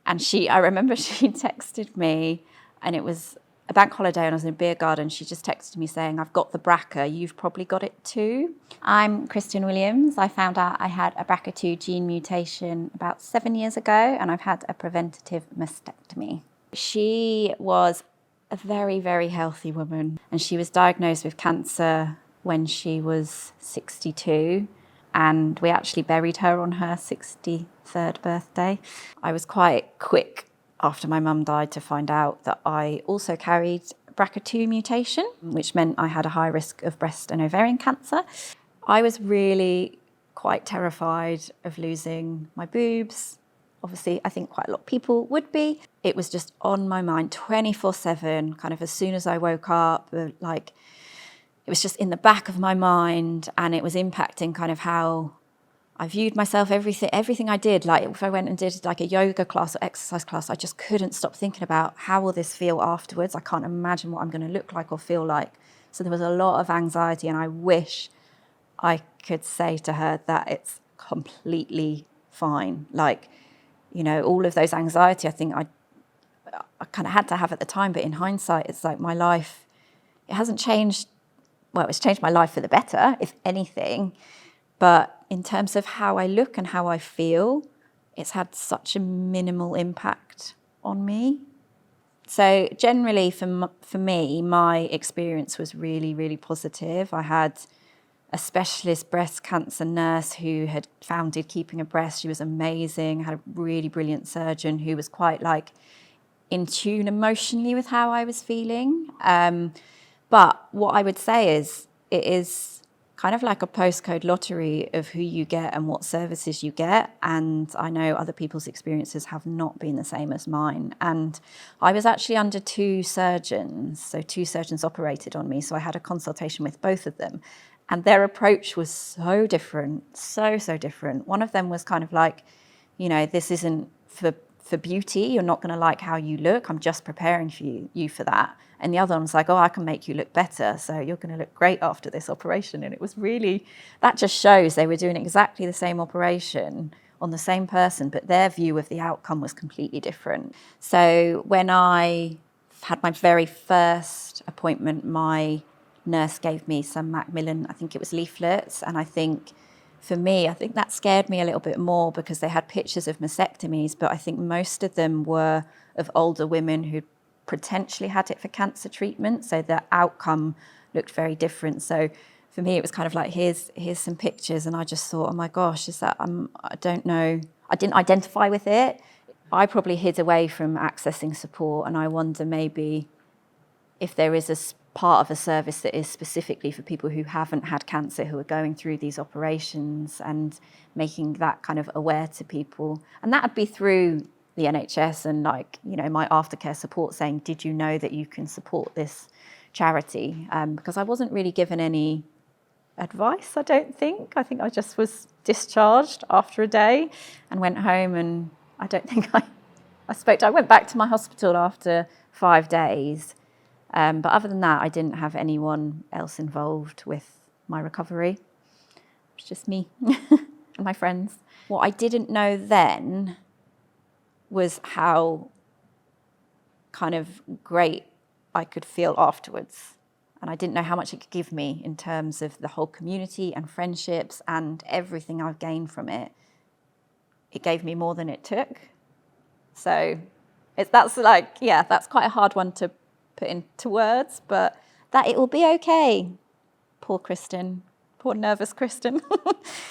And I remember she texted me, and it was a bank holiday and I was in a beer garden. She just texted me saying, I've got the BRCA, you've probably got it too. I'm Christen Williams. I found out I had a BRCA2 gene mutation about 7 years ago, and I've had a preventative mastectomy. She was a very, very healthy woman, and she was diagnosed with cancer when she was 62, and we actually buried her on her 63rd birthday. I was quite quick after my mum died to find out that I also carried BRCA2 mutation, which meant I had a high risk of breast and ovarian cancer. I was really quite terrified of losing my boobs. Obviously, I think quite a lot of people would be. It was just on my mind 24/7, kind of as soon as I woke up, like it was just in the back of my mind, and it was impacting kind of how I viewed myself, everything I did. Like if I went and did like a yoga class or exercise class, I just couldn't stop thinking about how will this feel afterwards? I can't imagine what I'm going to look like or feel like. So there was a lot of anxiety, and I wish I could say to her that it's completely fine. Like, you know, all of those anxiety, I think I kind of had to have at the time, but in hindsight, it's like my life, it hasn't changed. Well, it's changed my life for the better, if anything. But in terms of how I look and how I feel, it's had such a minimal impact on me. So generally for me, my experience was really, really positive. I had a specialist breast cancer nurse who had founded Keeping a Breast. She was amazing, had a really brilliant surgeon who was quite like in tune emotionally with how I was feeling. But what I would say is it is kind of like a postcode lottery of who you get and what services you get. And I know other people's experiences have not been the same as mine. And I was actually under two surgeons. So two surgeons operated on me. So I had a consultation with both of them. And their approach was so different, so different. One of them was kind of like, you know, this isn't for beauty. You're not going to like how you look. I'm just preparing for you for that. And the other one was like, oh, I can make you look better. So you're going to look great after this operation. And it was really, that just shows they were doing exactly the same operation on the same person, but their view of the outcome was completely different. So when I had my very first appointment, my nurse gave me some Macmillan, I think it was leaflets. And I think for me, I think that scared me a little bit more because they had pictures of mastectomies, but I think most of them were of older women who potentially had it for cancer treatment. So the outcome looked very different. So for me, it was kind of like, here's some pictures. And I just thought, oh my gosh, is that, I don't know. I didn't identify with it. I probably hid away from accessing support. And I wonder maybe if there is a part of a service that is specifically for people who haven't had cancer, who are going through these operations, and making that kind of aware to people. And that would be through the NHS and like, you know, my aftercare support saying, did you know that you can support this charity? Because I wasn't really given any advice, I don't think. I think I just was discharged after a day and went home, and I don't think I went back to my hospital after 5 days. But other than that, I didn't have anyone else involved with my recovery. It was just me and my friends. What I didn't know then was how kind of great I could feel afterwards. And I didn't know how much it could give me in terms of the whole community and friendships and everything I've gained from it. It gave me more than it took. So that's quite a hard one to put into words, but that it will be okay. Poor Christen, poor nervous Christen.